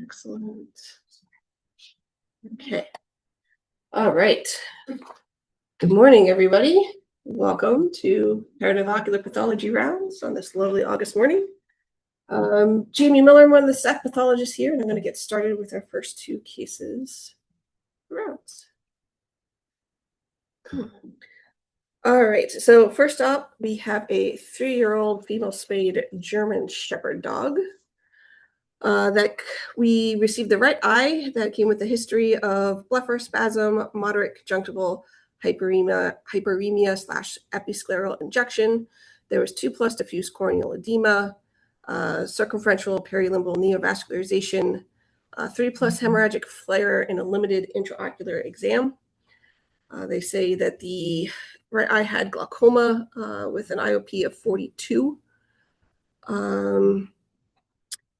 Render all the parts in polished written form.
Excellent. Okay. All right. Good morning, everybody. Welcome to Comparative Ocular Pathology Rounds on this lovely August morning. Jamie Miller, I'm one of the staff pathologists here, and I'm going to get started with our first two cases rounds. All right, so first up, we have a 3-year-old female spayed German Shepherd dog that we received the right eye that came with a history of blepharospasm, moderate conjunctival hyperemia / episcleral injection. There was 2+ diffuse corneal edema, circumferential perilimbal neovascularization, 3+ hemorrhagic flare, and a limited intraocular exam. They say that the right eye had glaucoma with an IOP of 42.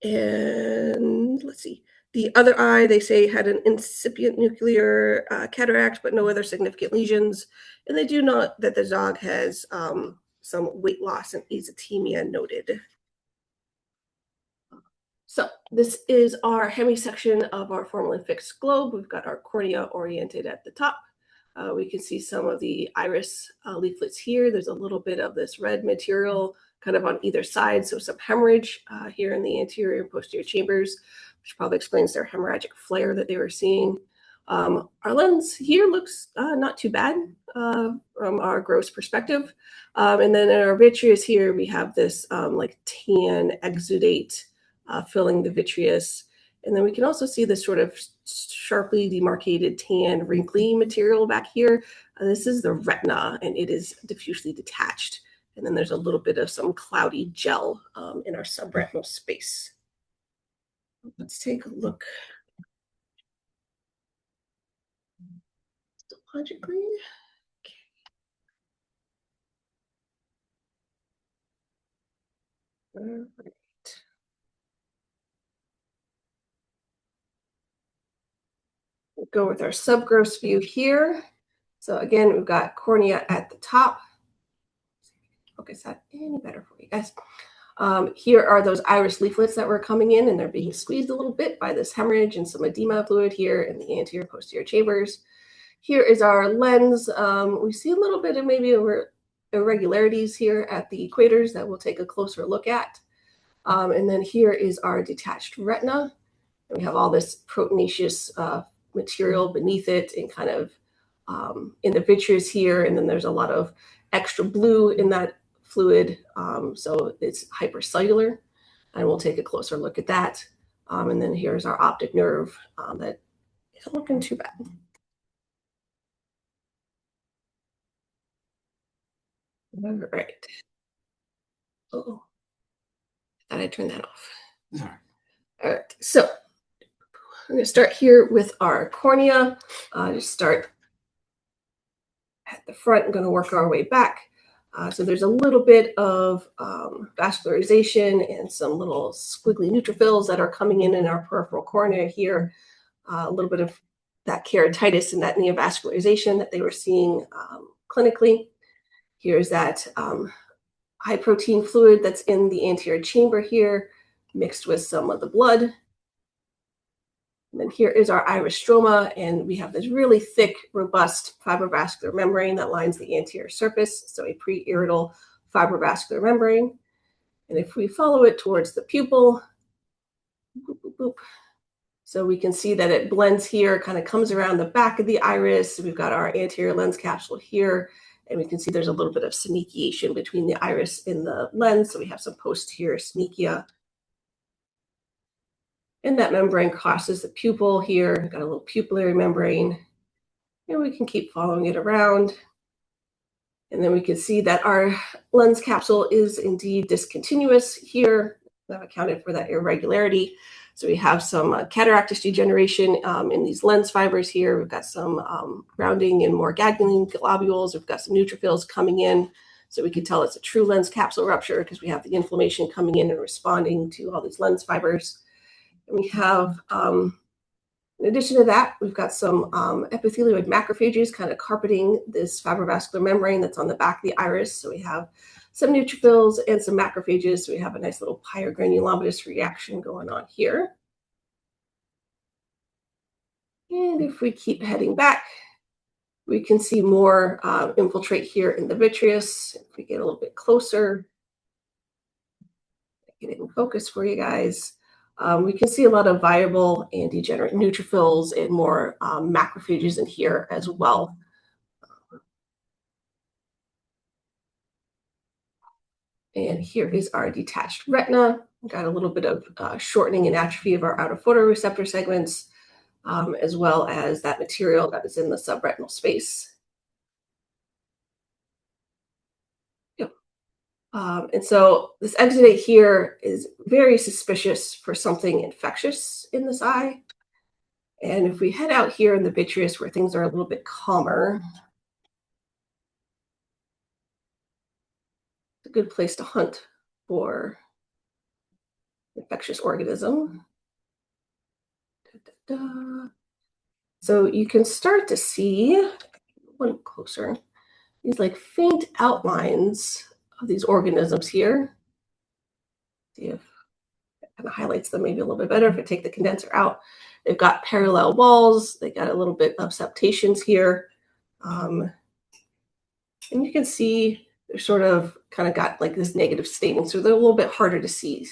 And let's see, the other eye, they say, had an incipient nuclear cataract, but no other significant lesions. And they do note that the dog has some weight loss and azotemia noted. So this is our hemisection of our formalin fixed globe. We've got our cornea oriented at the top. We can see some of the iris leaflets here. There's a little bit of this red material kind of on either side, so some hemorrhage here in the anterior and posterior chambers, which probably explains their hemorrhagic flare that they were seeing. Our lens here looks not too bad from our gross perspective. And then in our vitreous here, we have this like tan exudate filling the vitreous. And then we can also see this sort of sharply demarcated tan wrinkly material back here. This is the retina, and it is diffusely detached. And then there's a little bit of some cloudy gel in our subretinal space. Let's take a look. Logically. Okay. All right. We'll go with our subgross view here. So again, we've got cornea at the top. Focus that any better for you guys. Here are those iris leaflets that were coming in, and they're being squeezed a little bit by this hemorrhage and some edema fluid here in the anterior posterior chambers. Here is our lens. We see a little bit of maybe irregularities here at the equators that we'll take a closer look at. And then here is our detached retina. And we have all this proteinaceous material beneath it and kind of in the vitreous here. And then there's a lot of extra blue in that fluid. So it's hypercellular. And we'll take a closer look at that. And then here's our optic nerve that isn't looking too bad. All right. Oh, thought I turned that off. Sorry. All right. So I'm going to start here with our cornea. Just start at the front. I'm going to work our way back. So there's a little bit of vascularization and some little squiggly neutrophils that are coming in our peripheral cornea here. A little bit of that keratitis and that neovascularization that they were seeing clinically. Here's that high protein fluid that's in the anterior chamber here, mixed with some of the blood. And then here is our iris stroma, and we have this really thick, robust fibrovascular membrane that lines the anterior surface, so a pre-iridal fibrovascular membrane. And if we follow it towards the pupil, boop, boop, boop, so we can see that it blends here, kind of comes around the back of the iris. We've got our anterior lens capsule here, and we can see there's a little bit of syneciation between the iris and the lens. So we have some posterior synechia. And that membrane crosses the pupil here. We've got a little pupillary membrane. And we can keep following it around. And then we can see that our lens capsule is indeed discontinuous here. I've accounted for that irregularity. So we have some cataractous degeneration in these lens fibers here. We've got some rounding and more ganglion globules. We've got some neutrophils coming in. So we can tell it's a true lens capsule rupture because we have the inflammation coming in and responding to all these lens fibers. And we have, in addition to that, we've got some epithelioid macrophages kind of carpeting this fibrovascular membrane that's on the back of the iris. So we have some neutrophils and some macrophages. So we have a nice little pyogranulomatous reaction going on here. And if we keep heading back, we can see more infiltrate here in the vitreous. If we get a little bit closer, get it in focus for you guys. We can see a lot of viable and degenerate neutrophils and more macrophages in here as well. And here is our detached retina. We've got a little bit of shortening and atrophy of our outer photoreceptor segments, as well as that material that is in the subretinal space. Yep. And so this exudate here is very suspicious for something infectious in this eye. And if we head out here in the vitreous where things are a little bit calmer, it's a good place to hunt for infectious organism. Da, da, da. So you can start to see, one closer, these like faint outlines of these organisms here. See if it kind of highlights them maybe a little bit better if I take the condenser out. They've got parallel walls. They got a little bit of septations here. And you can see they're sort of kind of got like this negative staining, so they're a little bit harder to see.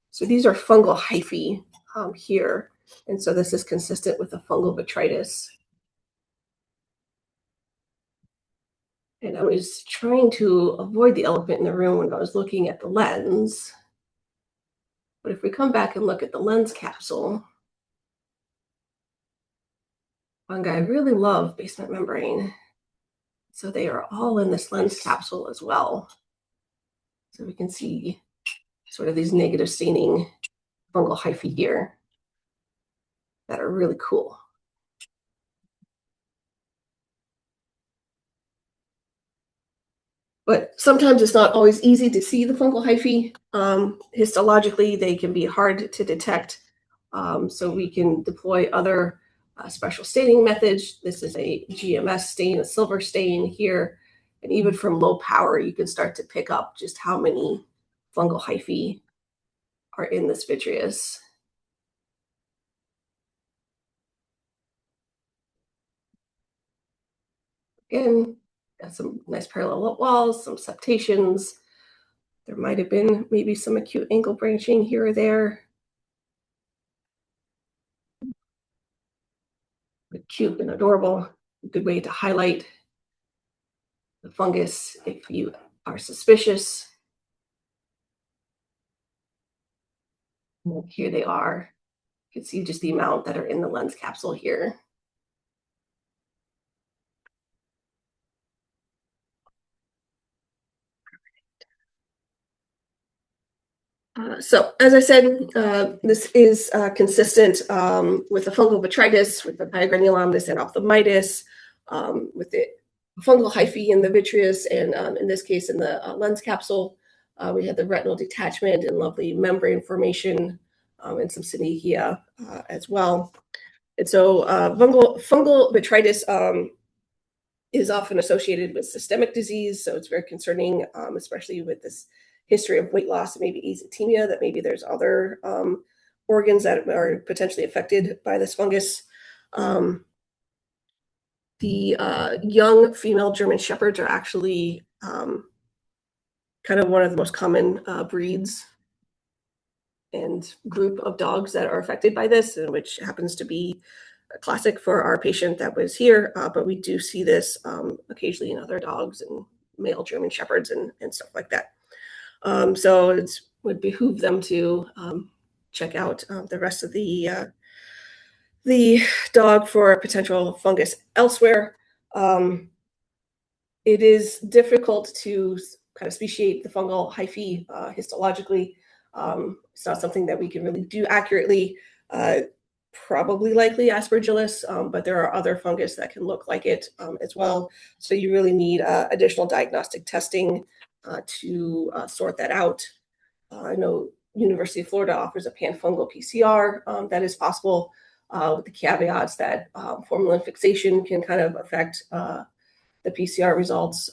So these are fungal hyphae here. And so this is consistent with a fungal vitritis. And I was trying to avoid the elephant in the room when I was looking at the lens. But if we come back and look at the lens capsule, fungi really love basement membrane. So they are all in this lens capsule as well. So we can see sort of these negative staining fungal hyphae here that are really cool. But sometimes it's not always easy to see the fungal hyphae. Histologically, they can be hard to detect. So we can deploy other special staining methods. This is a GMS stain, a silver stain here. And even from low power, you can start to pick up just how many fungal hyphae are in this vitreous. Again, got some nice parallel walls, some septations. There might have been maybe some acute angle branching here or there. But cute and adorable. A good way to highlight the fungus if you are suspicious. And here they are. You can see just the amount that are in the lens capsule here. So as I said, this is consistent with the fungal vitritis, with the pyogranulomatous and ophthalmitis, with the fungal hyphae in the vitreous, and in this case, in the lens capsule, we had the retinal detachment and lovely membrane formation and some synechia as well. And so fungal vitritis is often associated with systemic disease, so it's very concerning, especially with this history of weight loss and maybe azotemia, that maybe there's other organs that are potentially affected by this fungus. The young female German Shepherds are actually kind of one of the most common breeds and group of dogs that are affected by this, and which happens to be a classic for our patient that was here, but we do see this occasionally in other dogs and male German Shepherds and stuff like that. So it would behoove them to check out the rest of the dog for potential fungus elsewhere. It is difficult to kind of speciate the fungal hyphae histologically. It's not something that we can really do accurately. Probably likely Aspergillus, but there are other fungus that can look like it as well. So you really need additional diagnostic testing to sort that out. I know University of Florida offers a panfungal PCR that is possible, with the caveats that formalin fixation can kind of affect the PCR results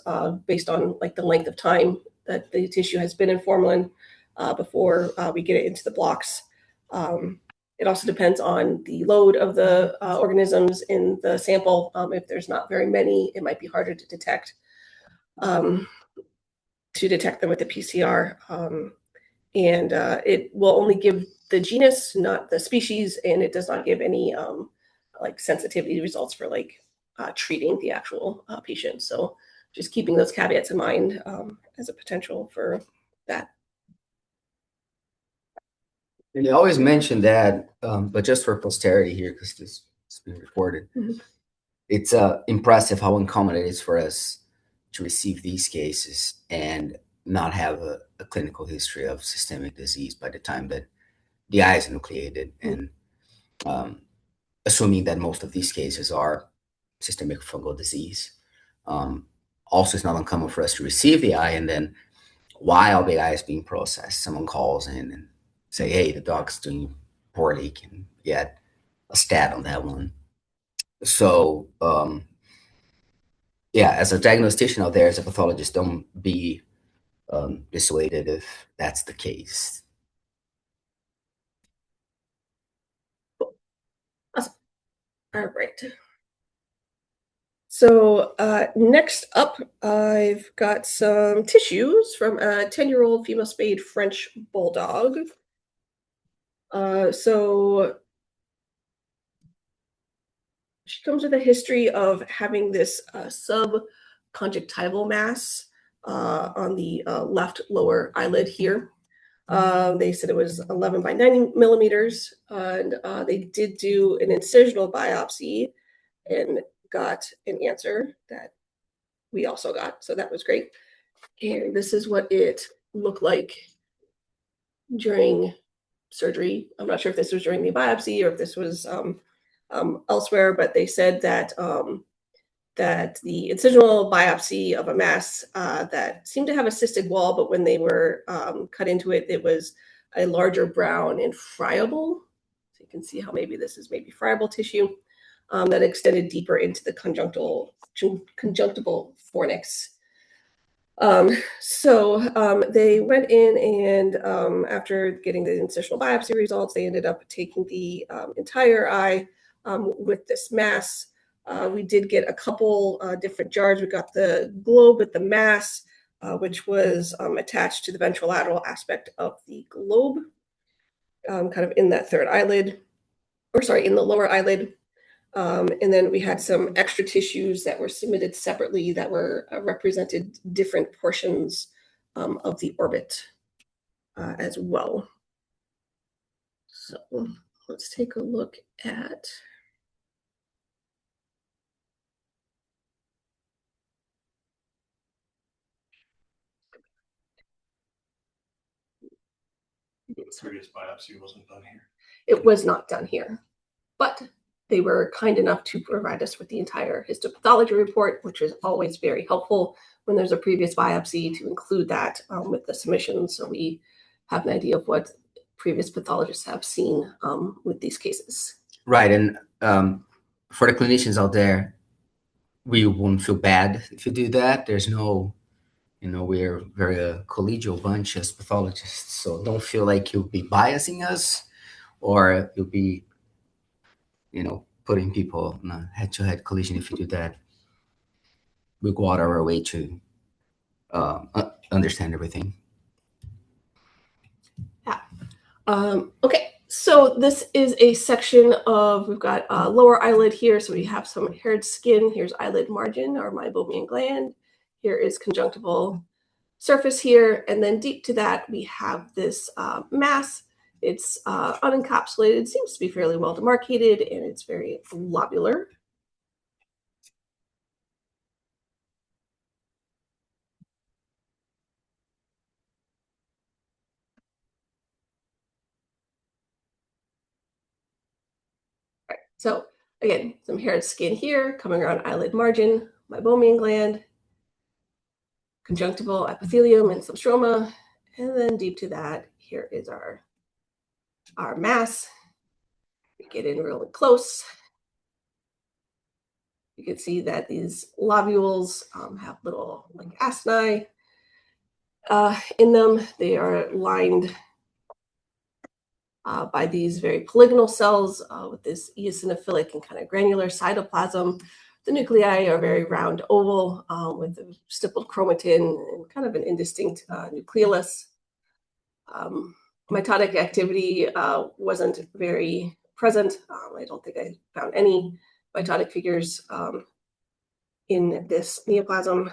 based on like the length of time that the tissue has been in formalin before we get it into the blocks. It also depends on the load of the organisms in the sample. If there's not very many, it might be harder to detect them with the PCR. And it will only give the genus, not the species, and it does not give any like sensitivity results for like treating the actual patient. So just keeping those caveats in mind as a potential for that. And you always mention that, but just for posterity here, because this is being recorded, it's impressive how uncommon it is for us to receive these cases and not have a clinical history of systemic disease by the time that the eye is nucleated, and assuming that most of these cases are systemic fungal disease. Also, it's not uncommon for us to receive the eye, and then while the eye is being processed, someone calls in and say, hey, the dog's doing poorly, can get a stat on that one. So, yeah, as a diagnostician out there, as a pathologist, don't be dissuaded if that's the case. Awesome. All right. So next up, I've got some tissues from a 10-year-old female spayed French bulldog. So she comes with a history of having this subconjunctival mass on the left lower eyelid here. They said it was 11 by 90 millimeters, and they did do an incisional biopsy and got an answer that we also got, so that was great. And this is what it looked like during surgery. I'm not sure if this was during the biopsy or if this was elsewhere, but they said that that the incisional biopsy of a mass that seemed to have a cystic wall, but when they were cut into it, it was a larger brown and friable. So you can see how maybe this is maybe friable tissue that extended deeper into the conjunctival fornix. So they went in and after getting the incisional biopsy results, they ended up taking the entire eye with this mass. We did get a couple different jars. We got the globe with the mass, which was attached to the ventrolateral aspect of the globe, kind of in that third eyelid, or sorry, in the lower eyelid. And then we had some extra tissues that were submitted separately that were represented different portions of the orbit as well. So let's take a look at the previous biopsy wasn't done here. It was not done here, but they were kind enough to provide us with the entire histopathology report, which is always very helpful when there's a previous biopsy to include that with the submission, so we have an idea of what previous pathologists have seen with these cases. Right, and for the clinicians out there, we won't feel bad if you do that. There's no, we're very collegial bunch as pathologists, so don't feel like you'll be biasing us or you'll be, putting people in a head-to-head collision if you do that. We'll go out of our way to understand everything. Yeah. Okay, so this is a section of, we've got lower eyelid here, so we have some haired skin. Here's eyelid margin, or meibomian gland. Here is conjunctival surface here, and then deep to that we have this mass. It's unencapsulated, it seems to be fairly well demarcated, and it's very lobular. Right. So again, some haired skin here coming around eyelid margin, meibomian gland, conjunctival epithelium and some stroma, and then deep to that, here is our mass. We get in really close. You can see that these lobules have little like acini in them. They are lined by these very polygonal cells with this eosinophilic and kind of granular cytoplasm. The nuclei are very round oval with a stippled chromatin and kind of an indistinct nucleolus. Mitotic activity wasn't very present. I don't think I found any mitotic figures in this neoplasm.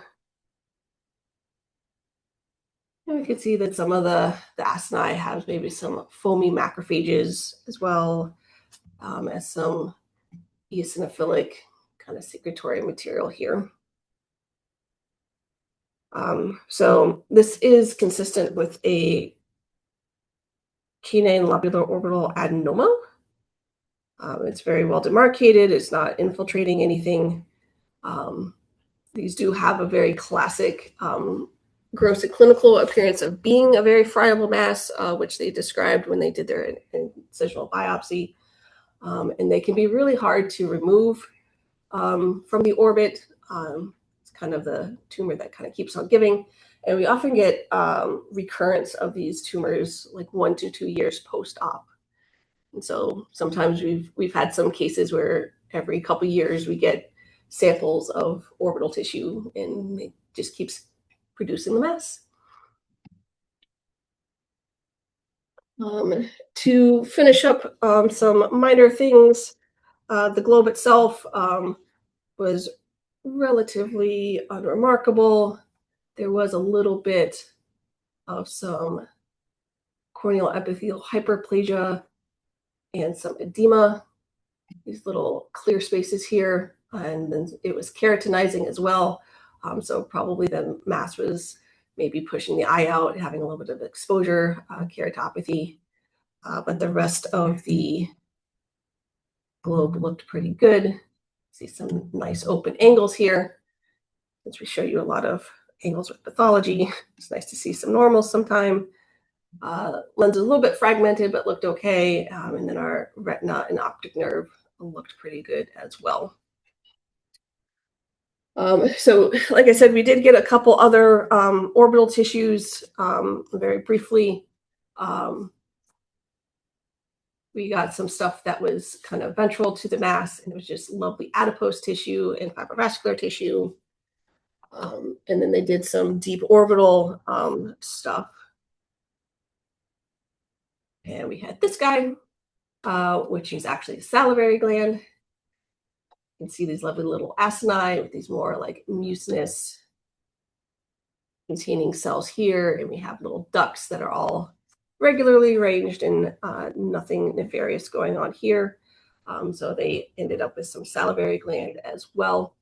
And we can see that some of the acini have maybe some foamy macrophages as well as some eosinophilic kind of secretory material here. So this is consistent with a canine lobular orbital adenoma. It's very well demarcated. It's not infiltrating anything. These do have a very classic gross and clinical appearance of being a very friable mass, which they described when they did their incisional biopsy. And they can be really hard to remove from the orbit. It's kind of the tumor that kind of keeps on giving. And we often get recurrence of these tumors like 1 to 2 years post-op. And so sometimes we've had some cases where every couple years we get samples of orbital tissue and it just keeps producing the mass. To finish up some minor things, the globe itself was relatively unremarkable. There was a little bit of some corneal epithelial hyperplasia and some edema, these little clear spaces here, and then it was keratinizing as well. So probably the mass was maybe pushing the eye out, having a little bit of exposure, keratopathy, but the rest of the globe looked pretty good. See some nice open angles here. Since we show you a lot of angles with pathology, it's nice to see some normals sometime. Lens is a little bit fragmented, but looked okay. And then our retina and optic nerve looked pretty good as well. So like I said, we did get a couple other orbital tissues very briefly. We got some stuff that was kind of ventral to the mass, and it was just lovely adipose tissue and fibrovascular tissue. And then they did some deep orbital stuff. And we had this guy, which is actually a salivary gland. You can see these lovely little acini with these more like mucinous containing cells here. And we have little ducts that are all regularly arranged and nothing nefarious going on here. So they ended up with some salivary gland as well.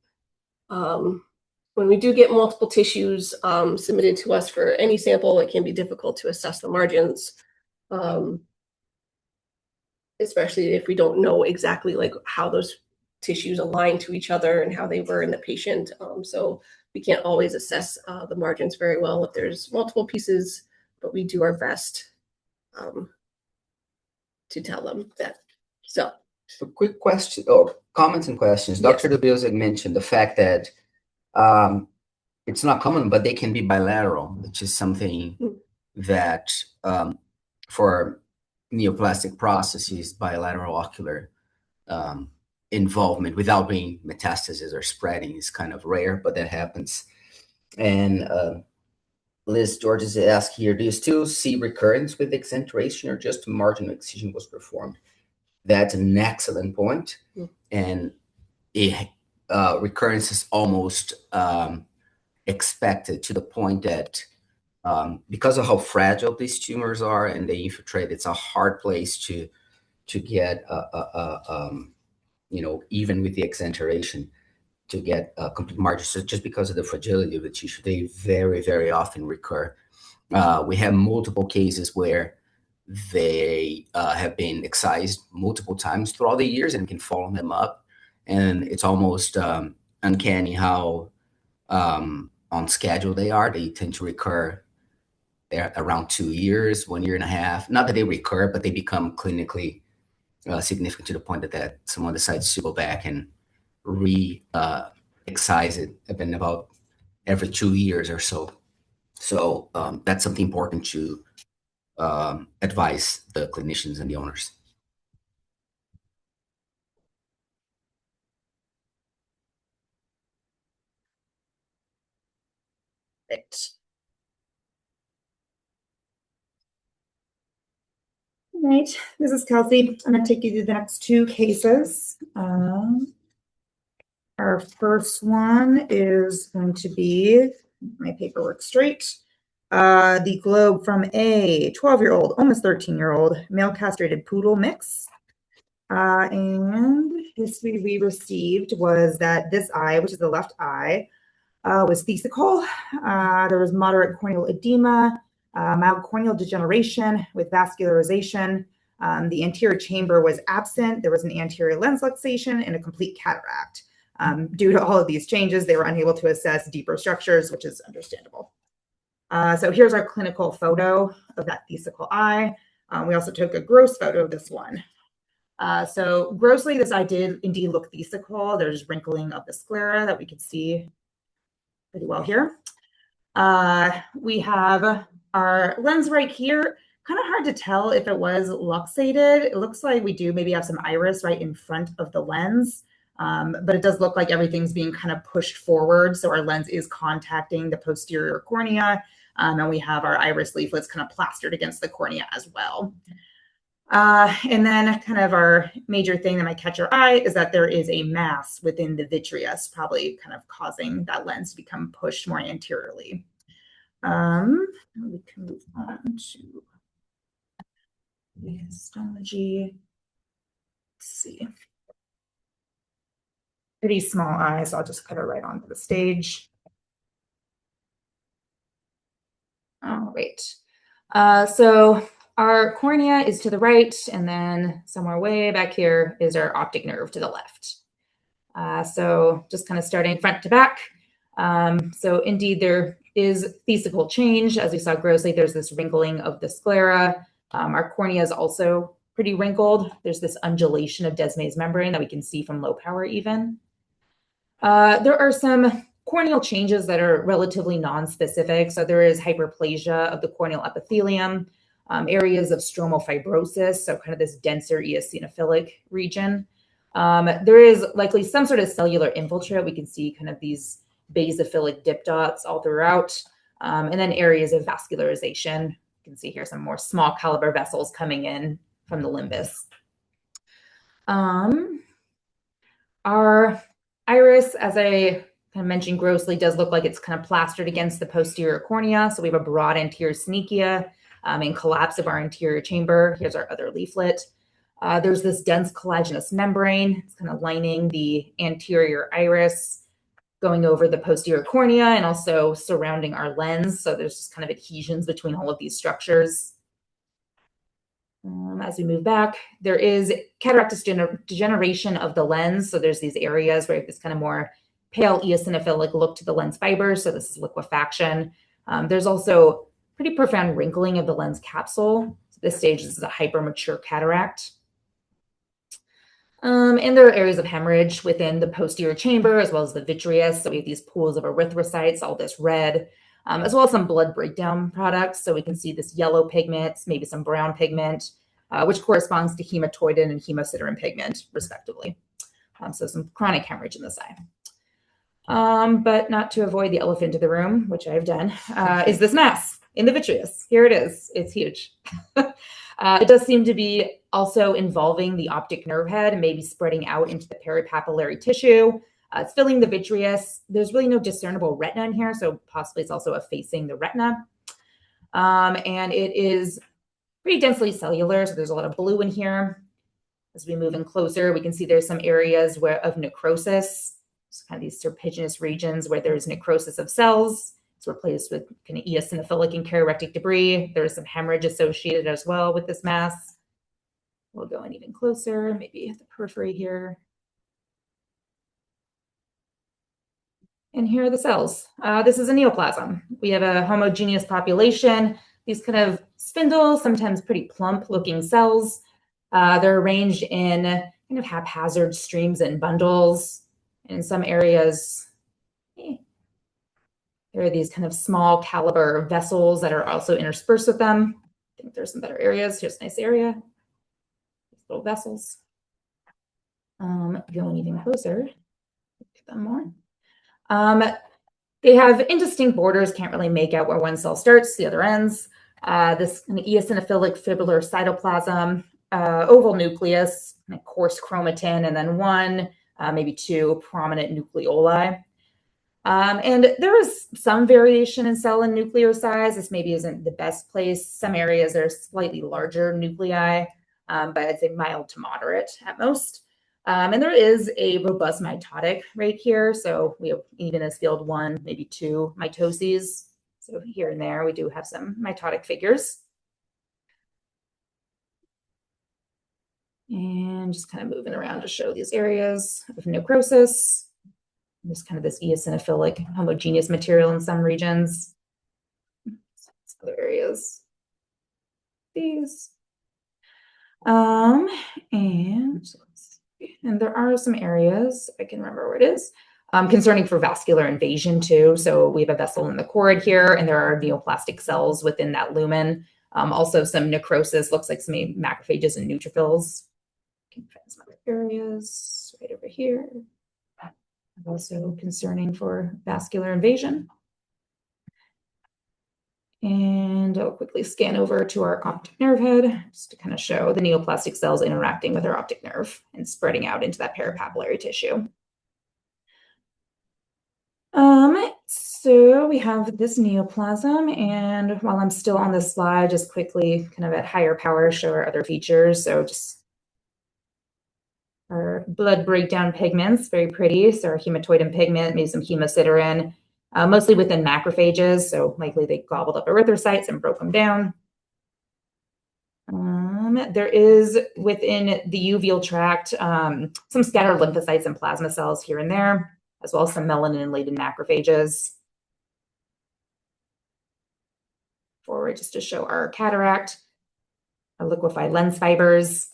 When we do get multiple tissues submitted to us for any sample, it can be difficult to assess the margins, especially if we don't know exactly like how those tissues align to each other and how they were in the patient. So we can't always assess the margins very well if there's multiple pieces, but we do our best to tell them that. So quick question or comments and questions. Yes. Dr. DeBills had mentioned the fact that it's not common, but they can be bilateral, which is something that for neoplastic processes, bilateral ocular involvement without being metastasis or spreading is kind of rare, but that happens. And Liz George is asked here, do you still see recurrence with exenteration or just marginal excision was performed? That's an excellent point. And recurrence is almost expected to the point that because of how fragile these tumors are and they infiltrate, it's a hard place to get, even with the exenteration, to get complete margins. So just because of the fragility of the tissue, they very, very often recur. We have multiple cases where they have been excised multiple times throughout the years and can follow them up. And it's almost uncanny how on schedule they are. They tend to recur around 2 years, 1.5 years. Not that they recur, but they become clinically significant to the point that someone decides to go back and excise it about every 2 years or so. So that's something important to advise the clinicians and the owners. Right. All right, this is Kelsey. I'm going to take you through the next two cases. Our first one is going to be my paperwork straight. The globe from a 12-year-old, almost 13-year-old male castrated poodle mix. And history we received was that this eye, which is the left eye, was thesical. There was moderate corneal edema, mild corneal degeneration with vascularization. The anterior chamber was absent. There was an anterior lens luxation and a complete cataract. Due to all of these changes, they were unable to assess deeper structures, which is understandable. So here's our clinical photo of that thesical eye. We also took a gross photo of this one. So grossly, this eye did indeed look thesical. There's wrinkling of the sclera that we could see pretty well here. We have our lens right here. Kind of hard to tell if it was luxated. It looks like we do maybe have some iris right in front of the lens, but it does look like everything's being kind of pushed forward. So our lens is contacting the posterior cornea, and we have our iris leaflets kind of plastered against the cornea as well. And then kind of our major thing that might catch your eye is that there is a mass within the vitreous, probably kind of causing that lens to become pushed more anteriorly. We can move on to the histology. Let's see. Pretty small eye, so I'll just cut it right onto the stage. All right. So our cornea is to the right, and then somewhere way back here is our optic nerve to the left. So just kind of starting front to back. So indeed, there is thesical change. As we saw grossly, there's this wrinkling of the sclera. Our cornea is also pretty wrinkled. There's this undulation of Descemet's membrane that we can see from low power even. There are some corneal changes that are relatively non-specific. So there is hyperplasia of the corneal epithelium, areas of stromal fibrosis, so kind of this denser eosinophilic region. There is likely some sort of cellular infiltrate. We can see kind of these basophilic dip dots all throughout, and then areas of vascularization. You can see here some more small caliber vessels coming in from the limbus. Our iris, as I kind of mentioned grossly, does look like it's kind of plastered against the posterior cornea. So we have a broad anterior synechia and collapse of our anterior chamber. Here's our other leaflet. There's this dense collagenous membrane. It's kind of lining the anterior iris, going over the posterior cornea and also surrounding our lens. So there's just kind of adhesions between all of these structures. As we move back, there is cataractous degeneration of the lens. So there's these areas where this kind of more pale eosinophilic look to the lens fibers. So this is liquefaction. There's also pretty profound wrinkling of the lens capsule. So this stage, this is a hypermature cataract. And there are areas of hemorrhage within the posterior chamber as well as the vitreous. So we have these pools of erythrocytes, all this red, as well as some blood breakdown products. So we can see this yellow pigment, maybe some brown pigment, which corresponds to hematoidin and hemosiderin pigment, respectively. So some chronic hemorrhage in this eye. But not to avoid the elephant in the room, which I've done, is this mass in the vitreous. Here it is. It's huge. It does seem to be also involving the optic nerve head and maybe spreading out into the peripapillary tissue. It's filling the vitreous. There's really no discernible retina in here, so possibly it's also effacing the retina. And it is pretty densely cellular, so there's a lot of blue in here. As we move in closer, we can see there's some areas of necrosis. It's kind of these serpiginous regions where there's necrosis of cells. It's replaced with kind of eosinophilic and kerarectic debris. There's some hemorrhage associated as well with this mass. We'll go in even closer, maybe at the periphery here. And here are the cells. This is a neoplasm. We have a homogeneous population. These kind of spindle, sometimes pretty plump looking cells. They're arranged in kind of haphazard streams and bundles. In some areas, there are these kind of small caliber vessels that are also interspersed with them. I think there's some better areas. Here's a nice area. Little vessels. Going even closer, get them more. They have indistinct borders, can't really make out where one cell starts, the other ends. This kind of eosinophilic fibrillar cytoplasm, oval nucleus, and coarse chromatin, and then one, maybe two prominent nucleoli. And there is some variation in cell and nuclear size. This maybe isn't the best place. Some areas are slightly larger nuclei, but I'd say mild to moderate at most. And there is a robust mitotic rate here. So we have, even as field 1, maybe 2 mitoses. So here and there, we do have some mitotic figures. And just kind of moving around to show these areas of necrosis. There's kind of this eosinophilic homogeneous material in some regions. Other areas. These. And there are some areas, I can remember where it is, concerning for vascular invasion too. So we have a vessel in the choroid here, and there are neoplastic cells within that lumen. Also some necrosis, looks like some macrophages and neutrophils. You can find some other areas right over here. Also concerning for vascular invasion. And I'll quickly scan over to our optic nerve head just to kind of show the neoplastic cells interacting with our optic nerve and spreading out into that parapapillary tissue. So we have this neoplasm, and while I'm still on this slide, just quickly kind of at higher power show our other features. So just our blood breakdown pigments, very pretty. So our hematoidin pigment, maybe some hemosiderin. Mostly within macrophages, so likely they gobbled up erythrocytes and broke them down. There is within the uveal tract some scattered lymphocytes and plasma cells here and there, as well as some melanin-laden macrophages. Forward just to show our cataract, our liquefied lens fibers.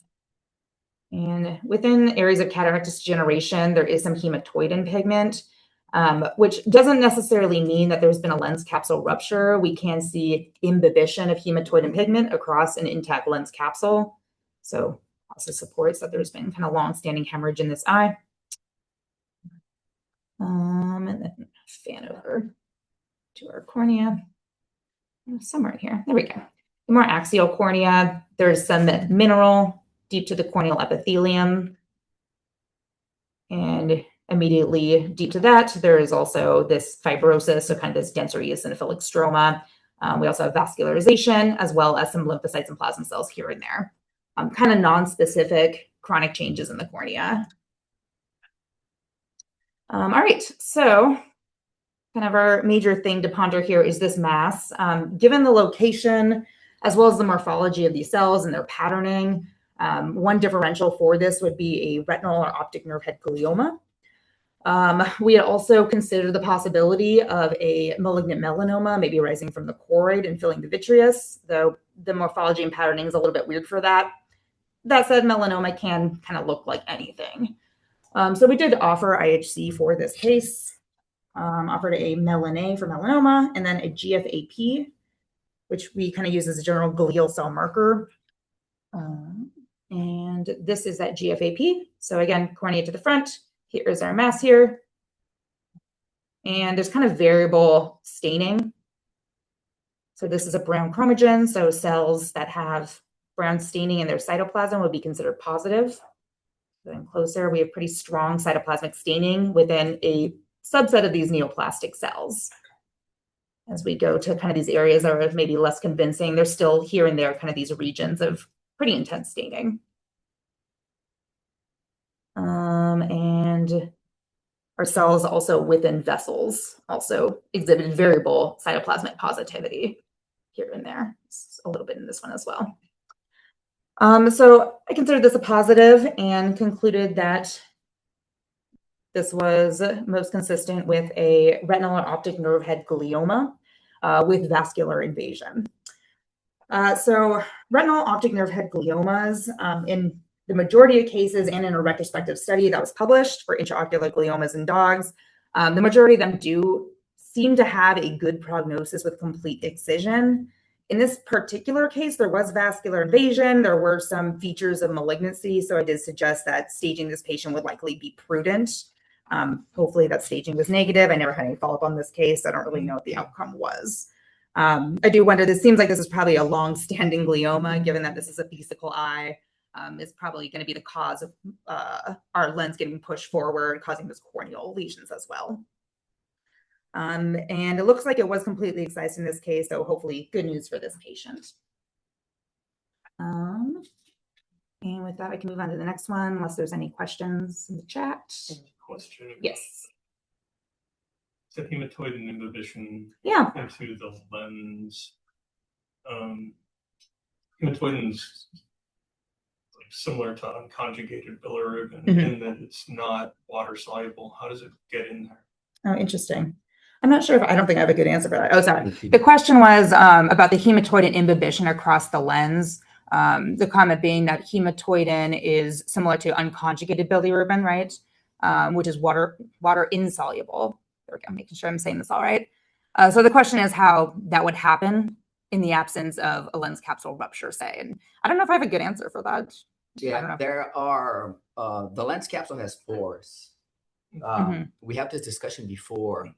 And within areas of cataract degeneration, there is some hematoidin pigment. Which doesn't necessarily mean that there's been a lens capsule rupture. We can see imbibition of hematoidin pigment across an intact lens capsule. So also supports that there's been kind of long-standing hemorrhage in this eye. And then fan over to our cornea. Somewhere in here. There we go. The more axial cornea, there's some mineral deep to the corneal epithelium. And immediately deep to that, there is also this fibrosis, so kind of this denser eosinophilic stroma. We also have vascularization, as well as some lymphocytes and plasma cells here and there. Kind of non-specific chronic changes in the cornea. All right, so kind of our major thing to ponder here is this mass. Given the location, as well as the morphology of these cells and their patterning, one differential for this would be a retinal or optic nerve head glioma. We also consider the possibility of a malignant melanoma, maybe arising from the choroid and filling the vitreous, though the morphology and patterning is a little bit weird for that. That said, melanoma can kind of look like anything. So we did offer IHC for this case, offered a melan-A for melanoma, and then a GFAP, which we kind of use as a general glial cell marker. And this is that GFAP. So again, cornea to the front. Here's our mass here. And there's kind of variable staining. So this is a brown chromogen. So cells that have brown staining in their cytoplasm would be considered positive. Going closer, we have pretty strong cytoplasmic staining within a subset of these neoplastic cells. As we go to kind of these areas that are maybe less convincing, there's still here and there kind of these regions of pretty intense staining. And our cells also within vessels also exhibited variable cytoplasmic positivity here and there. It's a little bit in this one as well. So I considered this a positive and concluded that this was most consistent with a retinal or optic nerve head glioma with vascular invasion. So retinal optic nerve head gliomas in the majority of cases and in a retrospective study that was published for intraocular gliomas in dogs, the majority of them do seem to have a good prognosis with complete excision. In this particular case, there was vascular invasion. There were some features of malignancy. So I did suggest that staging this patient would likely be prudent. Hopefully that staging was negative. I never had any follow-up on this case. I don't really know what the outcome was. I do wonder, this seems like this is probably a long-standing glioma, given that this is a vesical eye. Is probably going to be the cause of our lens getting pushed forward, causing those corneal lesions as well. And it looks like it was completely excised in this case, so hopefully good news for this patient. And with that, I can move on to the next one, unless there's any questions in the chat. Question. Yes. The hematoid and imbibition Yeah. into the lens. Hematoid is similar to unconjugated bilirubin in that it's not water soluble. How does it get in there? Oh, interesting. I'm not sure if I don't think I have a good answer for that. Oh, sorry. The question was about the hematoid and imbibition across the lens. The comment being that hematoidin is similar to unconjugated bilirubin, right? Which is water insoluble. There we go. I'm making sure I'm saying this all right. So the question is how that would happen in the absence of a lens capsule rupture, say. And I don't know if I have a good answer for that. Yeah, there are, the lens capsule has pores. We have this discussion before,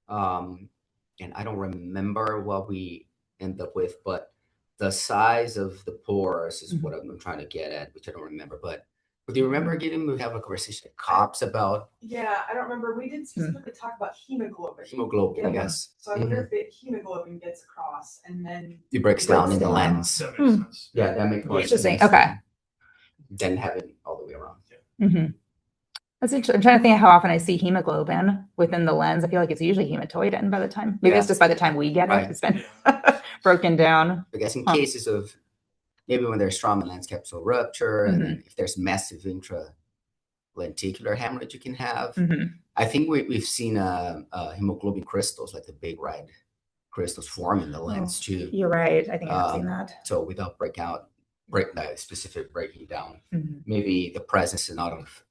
and I don't remember what we end up with, but the size of the pores is what I'm trying to get at, which I don't remember. But do you remember we have a conversation at COPS about? Yeah, I don't remember. We did specifically talk about hemoglobin. Hemoglobin, yes. So I wonder if the hemoglobin gets across and then It breaks down in the lens. That makes sense. Yeah, that makes Interesting. sense. Okay. Then have it all the way around. That's interesting. I'm trying to think of how often I see hemoglobin within the lens. I feel like it's usually hematoidin by the time. Maybe it's just by the time we get it, it's been broken down. I guess in cases of maybe when there's trauma lens capsule rupture, and then if there's massive intralenticular hemorrhage you can have. I think we've seen hemoglobin crystals, like the big red crystals form in the lens too. You're right. I think I've seen that. So without breaking down, maybe the presence and out of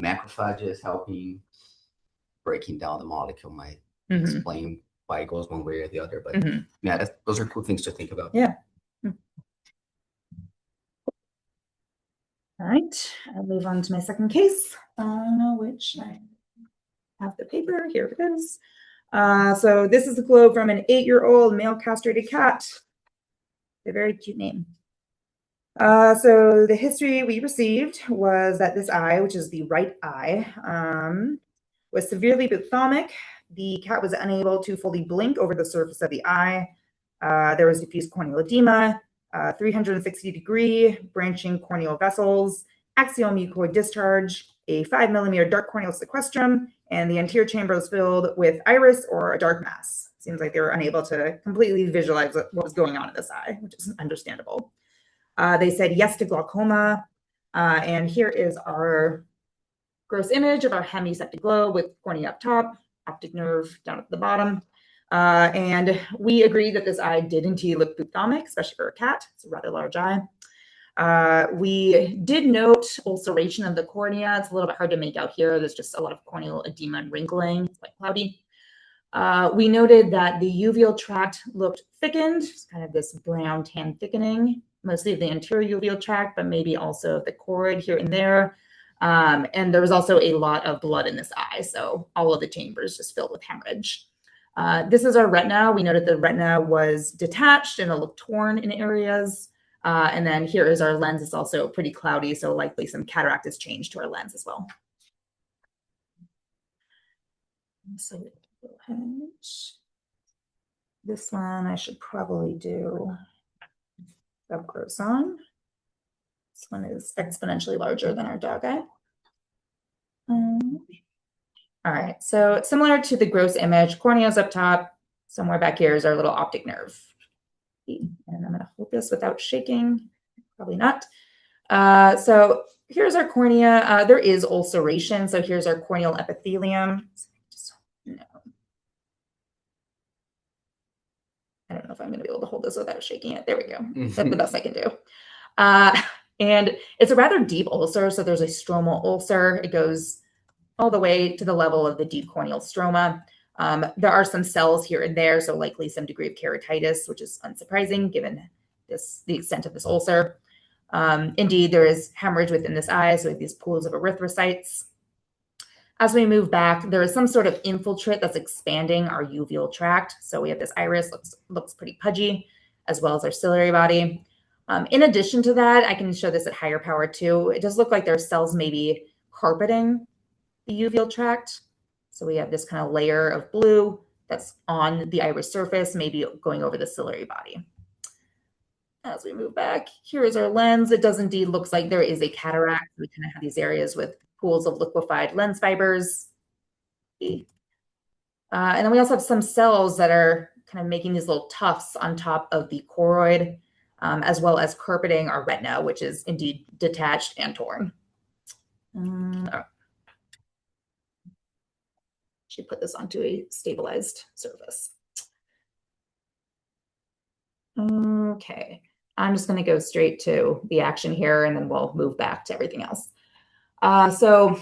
macrophages helping breaking down the molecule might explain why it goes one way or the other. But yeah, those are cool things to think about. Yeah. All right, I'll move on to my second case, which I have the paper. Here it is. So this is a globe from an 8-year-old male castrated cat. A very cute name. So the history we received was that this eye, which is the right eye, was severely ophthalmic. The cat was unable to fully blink over the surface of the eye. There was diffuse corneal edema, 360-degree branching corneal vessels, axial mucoid discharge, a 5mm dark corneal sequestrum, and the anterior chamber was filled with iris or a dark mass. Seems like they were unable to completely visualize what was going on in this eye, which is understandable. They said yes to glaucoma, and here is our gross image of our hemiseptic globe with cornea up top, optic nerve down at the bottom. And we agreed that this eye did indeed look ophthalmic, especially for a cat. It's a rather large eye. We did note ulceration of the cornea. It's a little bit hard to make out here. There's just a lot of corneal edema and wrinkling. It's quite cloudy. We noted that the uveal tract looked thickened, just kind of this brown tan thickening, mostly of the anterior uveal tract, but maybe also the choroid here and there. And there was also a lot of blood in this eye. So all of the chambers just filled with hemorrhage. This is our retina. We noted the retina was detached and it looked torn in areas. And then here is our lens. It's also pretty cloudy, so likely some cataract has changed to our lens as well. So this one I should probably do up close on. This one is exponentially larger than our dog eye. All right, so similar to the gross image, cornea's up top. Somewhere back here is our little optic nerve. And I'm going to hold this without shaking. Probably not. So here's our cornea. There is ulceration. So here's our corneal epithelium. I don't know if I'm going to be able to hold this without shaking it. There we go. That's the best I can do. And it's a rather deep ulcer. So there's a stromal ulcer. It goes all the way to the level of the deep corneal stroma. There are some cells here and there, so likely some degree of keratitis, which is unsurprising given the extent of this ulcer. Indeed, there is hemorrhage within this eye, so we have these pools of erythrocytes. As we move back, there is some sort of infiltrate that's expanding our uveal tract. So we have this iris, looks pretty pudgy, as well as our ciliary body. In addition to that, I can show this at higher power too. It does look like there are cells maybe carpeting the uveal tract. So we have this kind of layer of blue that's on the iris surface, maybe going over the ciliary body. As we move back, here is our lens. It does indeed looks like there is a cataract. We kind of have these areas with pools of liquefied lens fibers. And then we also have some cells that are kind of making these little tufts on top of the choroid, as well as carpeting our retina, which is indeed detached and torn. Should put this onto a stabilized surface. Okay, I'm just going to go straight to the action here, and then we'll move back to everything else. So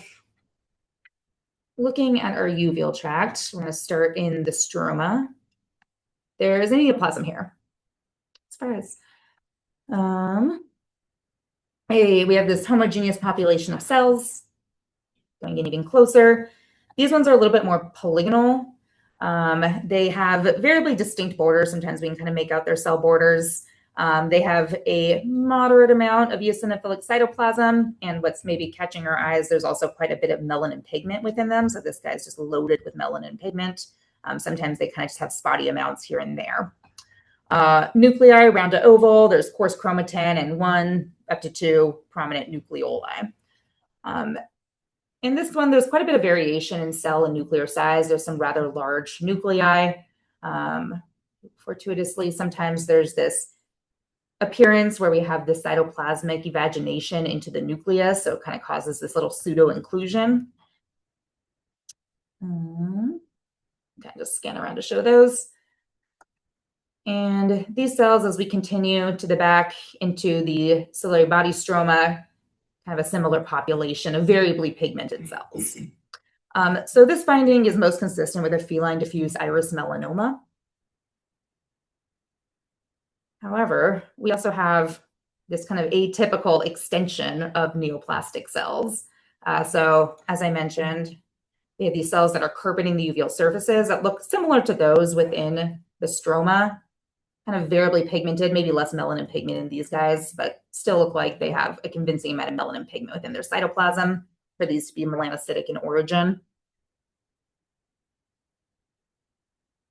looking at our uveal tract, we're going to start in the stroma. There's an neoplasm here. Surprise. We have this homogeneous population of cells. Going in even closer. These ones are a little bit more polygonal. They have variably distinct borders. Sometimes we can kind of make out their cell borders. They have a moderate amount of eosinophilic cytoplasm, and what's maybe catching our eyes, there's also quite a bit of melanin pigment within them. So this guy's just loaded with melanin pigment. Sometimes they kind of just have spotty amounts here and there. Nuclei round to oval. There's coarse chromatin and 1 up to 2 prominent nucleoli. In this one, there's quite a bit of variation in cell and nuclear size. There's some rather large nuclei. Fortuitously, sometimes there's this appearance where we have this cytoplasmic evagination into the nucleus, so it kind of causes this little pseudo-inclusion. Kind of just scan around to show those. And these cells, as we continue to the back into the ciliary body stroma, kind of a similar population of variably pigmented cells. So this finding is most consistent with a feline diffuse iris melanoma. However, we also have this kind of atypical extension of neoplastic cells. So as I mentioned, we have these cells that are carpeting the uveal surfaces that look similar to those within the stroma, kind of variably pigmented, maybe less melanin pigment in these guys, but still look like they have a convincing amount of melanin pigment within their cytoplasm for these to be melanocytic in origin.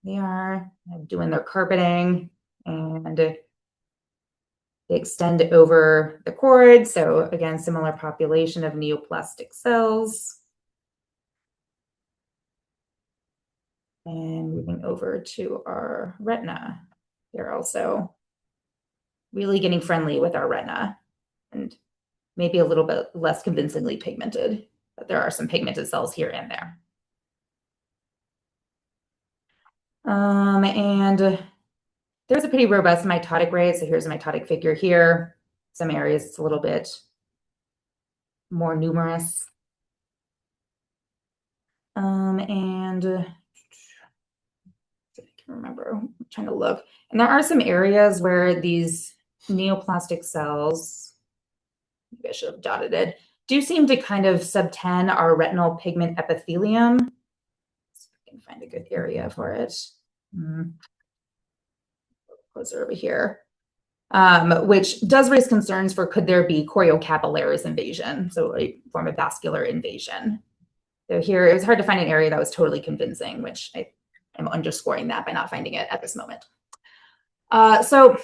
They are doing their carpeting, and they extend over the choroid. So again, similar population of neoplastic cells. And moving over to our retina. They're also really getting friendly with our retina and maybe a little bit less convincingly pigmented, but there are some pigmented cells here and there. And there's a pretty robust mitotic rate. So here's a mitotic figure here. Some areas it's a little bit more numerous. And I can remember, I'm trying to look. And there are some areas where these neoplastic cells, maybe I should have dotted it, do seem to kind of subtend our retinal pigment epithelium. Let's see if I can find a good area for it. Closer over here, which does raise concerns for could there be choriocapillaris invasion, so a form of vascular invasion. So here it was hard to find an area that was totally convincing, which I'm underscoring that by not finding it at this moment. So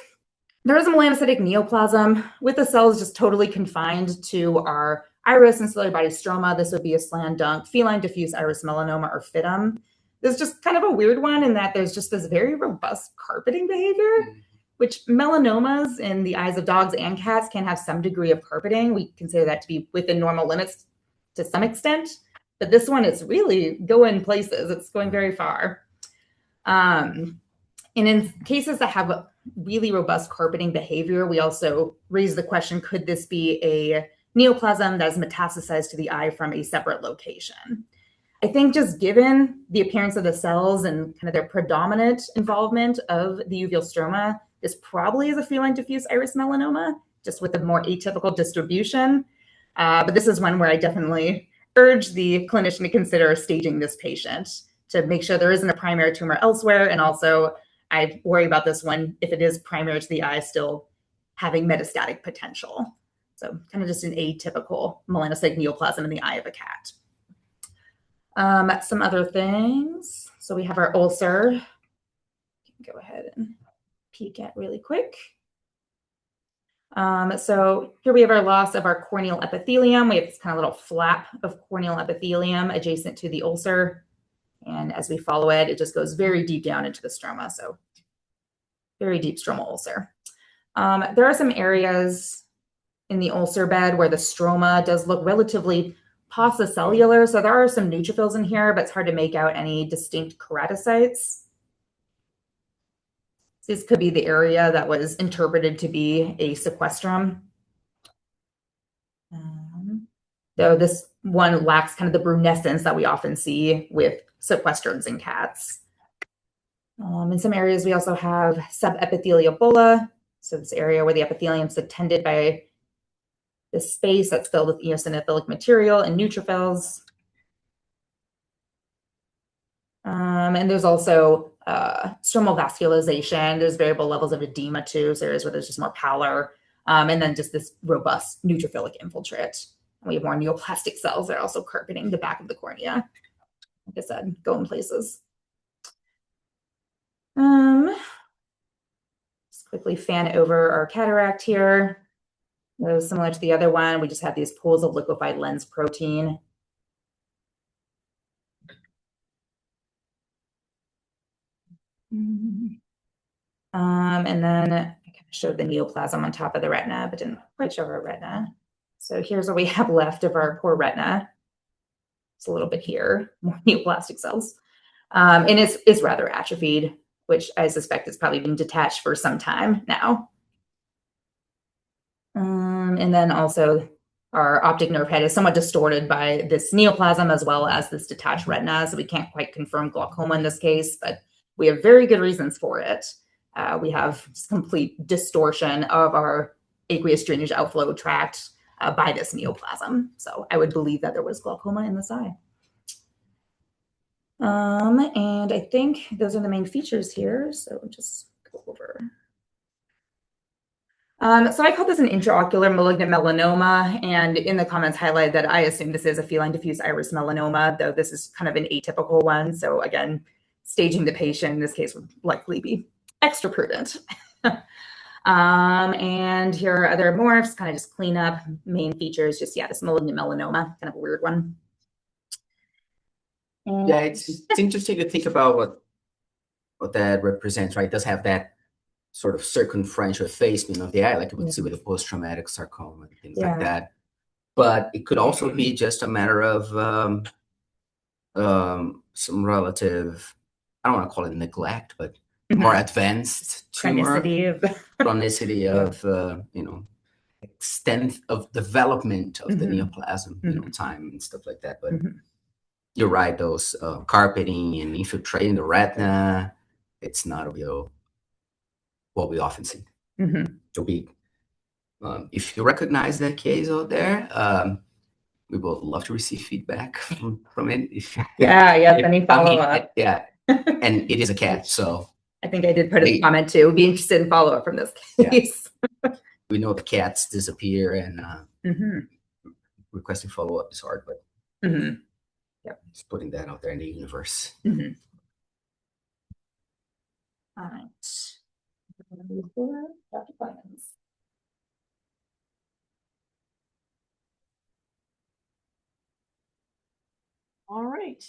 there is a melanocytic neoplasm with the cells just totally confined to our iris and ciliary body stroma. This would be a slam dunk feline diffuse iris melanoma, or FIDM. This is just kind of a weird one in that there's just this very robust carpeting behavior, which melanomas in the eyes of dogs and cats can have some degree of carpeting. We consider that to be within normal limits to some extent, but this one is really going places. It's going very far. And in cases that have really robust carpeting behavior, we also raise the question, could this be a neoplasm that is metastasized to the eye from a separate location? I think just given the appearance of the cells and kind of their predominant involvement of the uveal stroma, this probably is a feline diffuse iris melanoma, just with a more atypical distribution. But this is one where I definitely urge the clinician to consider staging this patient to make sure there isn't a primary tumor elsewhere. And also, I worry about this one if it is primary to the eye, still having metastatic potential. So kind of just an atypical melanocytic neoplasm in the eye of a cat. Some other things. So we have our ulcer. Go ahead and peek at really quick. So here we have our loss of our corneal epithelium. We have this kind of little flap of corneal epithelium adjacent to the ulcer. And as we follow it, it just goes very deep down into the stroma. So very deep stromal ulcer. There are some areas in the ulcer bed where the stroma does look relatively paucicellular. So there are some neutrophils in here, but it's hard to make out any distinct keratocytes. This could be the area that was interpreted to be a sequestrum. Though this one lacks kind of the brunescence that we often see with sequestrums in cats. In some areas, we also have subepithelial bulla. So this area where the epithelium is attended by the space that's filled with eosinophilic material and neutrophils. And there's also stromal vascularization. There's variable levels of edema too. So areas where there's just more pallor. And then just this robust neutrophilic infiltrate. And we have more neoplastic cells that are also carpeting the back of the cornea. Like I said, going places. Just quickly fan over our cataract here. Similar to the other one, we just have these pools of liquefied lens protein. And then I kind of showed the neoplasm on top of the retina, but didn't quite show our retina. So here's what we have left of our poor retina. It's a little bit here, more neoplastic cells. And it's rather atrophied, which I suspect has probably been detached for some time now. And then also our optic nerve head is somewhat distorted by this neoplasm as well as this detached retina. So we can't quite confirm glaucoma in this case, but we have very good reasons for it. We have complete distortion of our aqueous drainage outflow tract by this neoplasm. So I would believe that there was glaucoma in this eye. And I think those are the main features here. So just go over. So I call this an intraocular malignant melanoma, and in the comments highlight that I assume this is a feline diffuse iris melanoma, though this is kind of an atypical one. So again, staging the patient in this case would likely be extra prudent. And here are other morphs, kind of just clean up main features. Just, yeah, this malignant melanoma, kind of a weird one. And Yeah, it's interesting to think about what that represents, right? It does have that sort of circumferential effacement of the eye, like you would see with a post-traumatic sarcoma and things like that. But it could also be just a matter of some relative, I don't want to call it neglect, but more advanced tumor chronicity of extent of development of the neoplasm, time and stuff like that. But you're right, those carpeting and infiltrating the retina, it's not a real what we often see. So if you recognize that case out there, we would love to receive feedback from it. Any follow-up. And it is a cat, so I think I did put a comment too. Be interested in follow-up from this case. We know the cats disappear, and requesting follow-up is hard, but just putting that out there in the universe. All right. All right,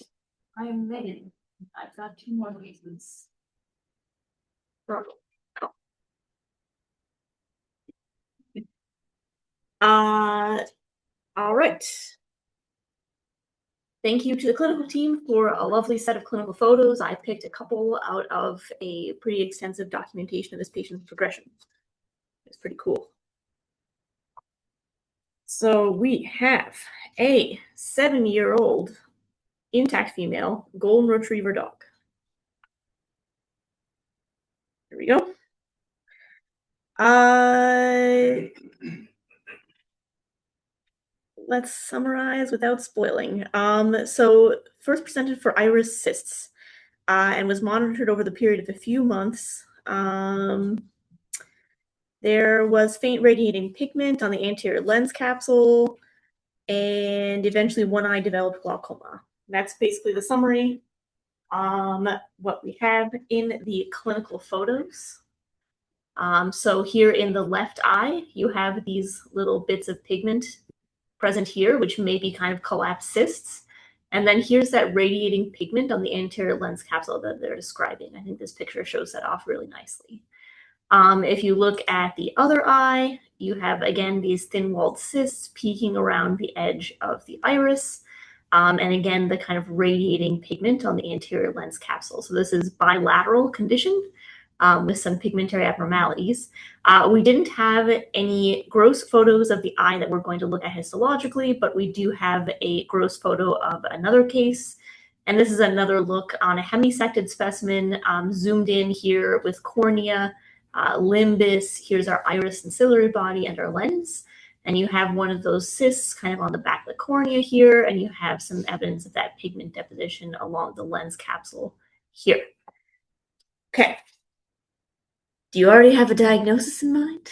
I am Megan. I've got 2 more reasons. All right. Thank you to the clinical team for a lovely set of clinical photos. I picked a couple out of a pretty extensive documentation of this patient's progression. It's pretty cool. So we have a 7-year-old intact female, golden retriever dog. Here we go. Let's summarize without spoiling. So first presented for iris cysts and was monitored over the period of a few months. There was faint radiating pigment on the anterior lens capsule, and eventually one eye developed glaucoma. That's basically the summary. What we have in the clinical photos. So here in the left eye, you have these little bits of pigment present here, which may be kind of collapsed cysts. And then here's that radiating pigment on the anterior lens capsule that they're describing. I think this picture shows that off really nicely. If you look at the other eye, you have, again, these thin-walled cysts peeking around the edge of the iris. And again, the kind of radiating pigment on the anterior lens capsule. So this is bilateral condition with some pigmentary abnormalities. We didn't have any gross photos of the eye that we're going to look at histologically, but we do have a gross photo of another case. And this is another look on a hemisected specimen, zoomed in here with cornea, limbus. Here's our iris and ciliary body and our lens. And you have one of those cysts kind of on the back of the cornea here, and you have some evidence of that pigment deposition along the lens capsule here. Okay. Do you already have a diagnosis in mind?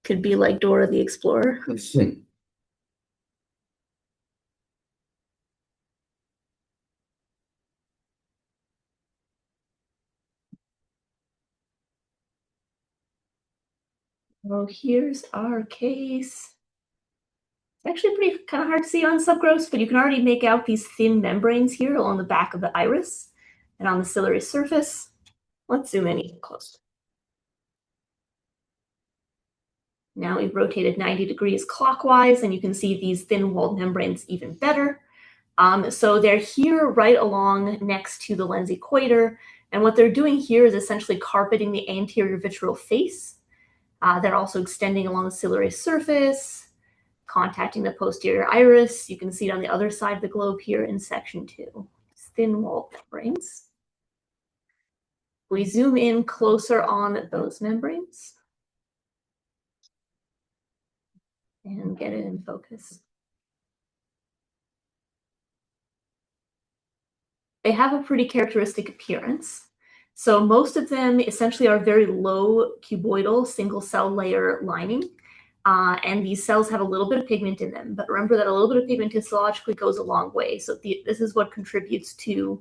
Could be like Dora the Explorer. Well, here's our case. It's actually pretty kind of hard to see on subgross, but you can already make out these thin membranes here along the back of the iris and on the ciliary surface. Let's zoom in even closer. Now we've rotated 90 degrees clockwise, and you can see these thin-walled membranes even better. So they're here right along next to the lens equator, and what they're doing here is essentially carpeting the anterior vitreal face. They're also extending along the ciliary surface, contacting the posterior iris. You can see it on the other side of the globe here in section 2. Thin-walled membranes. We zoom in closer on those membranes and get it in focus. They have a pretty characteristic appearance. So most of them essentially are very low cuboidal single cell layer lining. And these cells have a little bit of pigment in them. But remember that a little bit of pigment histologically goes a long way. So this is what contributes to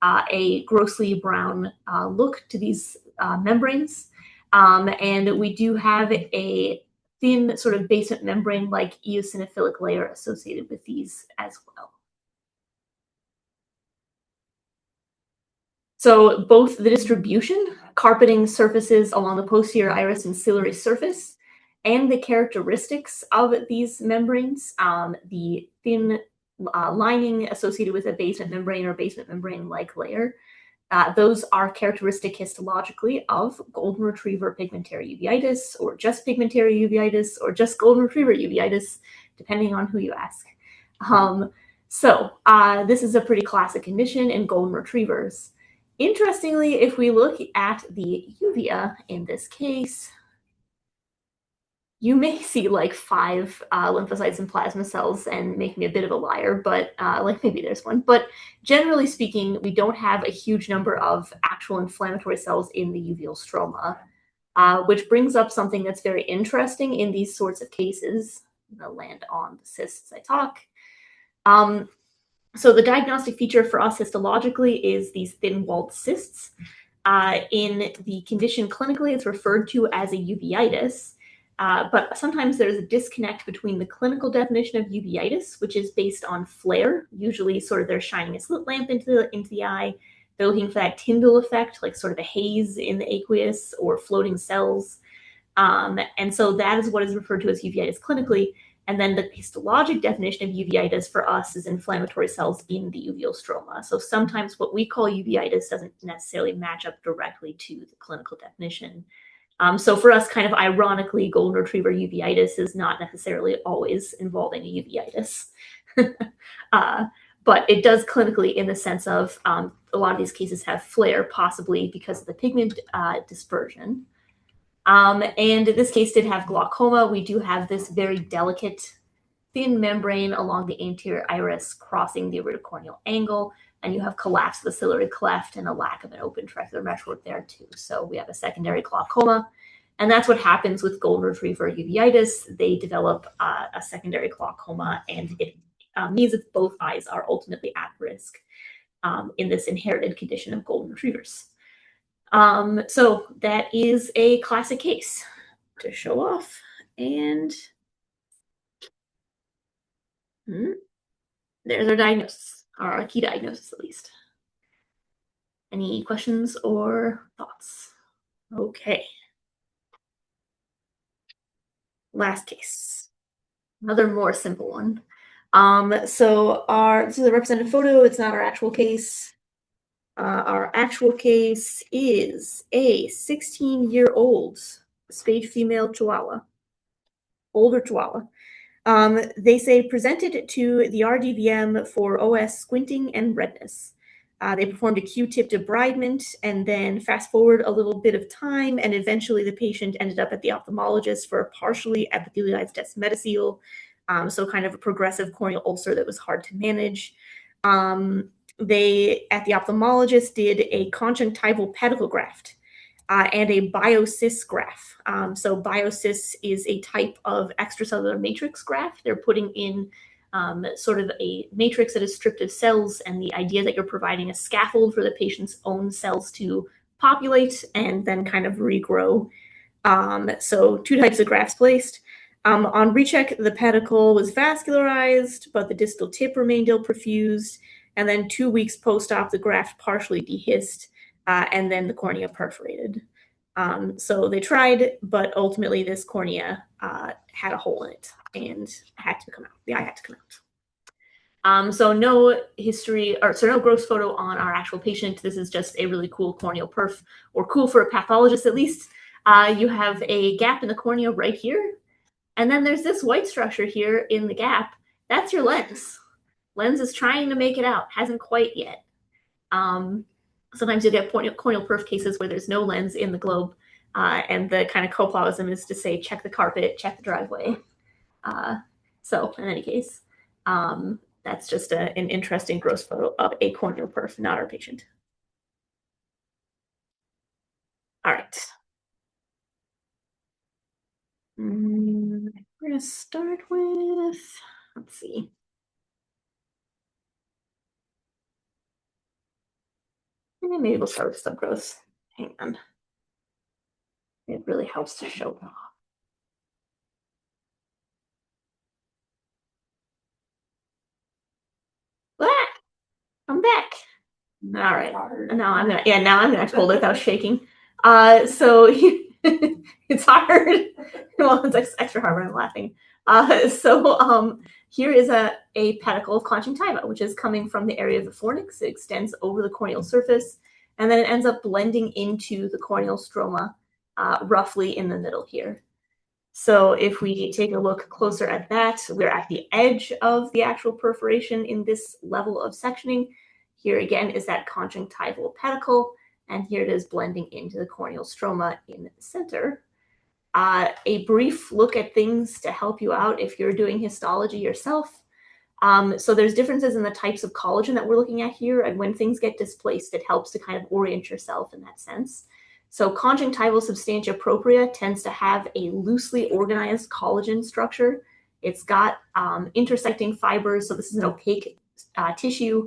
a grossly brown look to these membranes. And we do have a thin sort of basement membrane-like eosinophilic layer associated with these as well. So both the distribution, carpeting surfaces along the posterior iris and ciliary surface, and the characteristics of these membranes, the thin lining associated with a basement membrane or basement membrane-like layer, those are characteristic histologically of golden retriever pigmentary uveitis, or just pigmentary uveitis, or just golden retriever uveitis, depending on who you ask. This is a pretty classic condition in golden retrievers. Interestingly, if we look at the uvea in this case, you may see like 5 lymphocytes and plasma cells and make me a bit of a liar, but like maybe there's one. But generally speaking, we don't have a huge number of actual inflammatory cells in the uveal stroma, which brings up something that's very interesting in these sorts of cases. I'm going to land on the cysts I talk. So the diagnostic feature for us histologically is these thin-walled cysts. In the condition clinically, it's referred to as a uveitis. But sometimes there's a disconnect between the clinical definition of uveitis, which is based on flare. Usually sort of they're shining a slit lamp into the eye. They're looking for that Tyndall effect, like sort of a haze in the aqueous or floating cells. And so that is what is referred to as uveitis clinically. And then the histologic definition of uveitis for us is inflammatory cells in the uveal stroma. So sometimes what we call uveitis doesn't necessarily match up directly to the clinical definition. So for us, kind of ironically, golden retriever uveitis is not necessarily always involving a uveitis. But it does clinically in the sense of a lot of these cases have flare, possibly because of the pigment dispersion. And in this case did have glaucoma. We do have this very delicate thin membrane along the anterior iris crossing the iridocorneal angle, and you have collapse of the ciliary cleft and a lack of an open tracheal meshwork there too. So we have a secondary glaucoma, and that's what happens with golden retriever uveitis. They develop a secondary glaucoma, and it means that both eyes are ultimately at risk in this inherited condition of golden retrievers. So that is a classic case to show off. And there's our diagnosis, or our key diagnosis at least. Any questions or thoughts? Okay. Last case. Another more simple one. So this is a representative photo. It's not our actual case. Our actual case is a 16-year-old spayed female Chihuahua, older Chihuahua. They say presented to the RDVM for OS squinting and redness. They performed a Q-tip debridement, and then fast forward a little bit of time, and eventually the patient ended up at the ophthalmologist for a partially epithelialized desmetocele, so kind of a progressive corneal ulcer that was hard to manage. They, at the ophthalmologist, did a conjunctival pedicle graft and a biocyst graft. So biocyst is a type of extracellular matrix graft. They're putting in sort of a matrix that is stripped of cells, and the idea that you're providing a scaffold for the patient's own cells to populate and then kind of regrow. So 2 types of grafts placed. On recheck, the pedicle was vascularized, but the distal tip remained ill-perfused. And then 2 weeks post-op, the graft partially dehisced, and then the cornea perforated. So they tried, but ultimately this cornea had a hole in it and had to come out. The eye had to come out. So no history, or so no gross photo on our actual patient. This is just a really cool corneal perf, or cool for a pathologist at least. You have a gap in the cornea right here, and then there's this white structure here in the gap. That's your lens. Lens is trying to make it out, hasn't quite yet. Sometimes you get corneal perf cases where there's no lens in the globe, and the kind of coplawism is to say, check the carpet, check the driveway. So in any case, that's just an interesting gross photo of a corneal perf, not our patient. All right. We're going to start with, let's see. Maybe we'll start with subgrowth. Hang on. It really helps to show it off. Ah, I'm back. All right. Now I'm gonna hold it without shaking. So it's hard. Well, it's extra hard when I'm laughing. Here is a pedicle of conjunctiva, which is coming from the area of the fornix. It extends over the corneal surface, and then it ends up blending into the corneal stroma, roughly in the middle here. So if we take a look closer at that, we're at the edge of the actual perforation in this level of sectioning. Here again is that conjunctival pedicle, and here it is blending into the corneal stroma in the center. A brief look at things to help you out if you're doing histology yourself. So there's differences in the types of collagen that we're looking at here, and when things get displaced, it helps to kind of orient yourself in that sense. So conjunctival substantia propria tends to have a loosely organized collagen structure. It's got intersecting fibers, so this is an opaque tissue,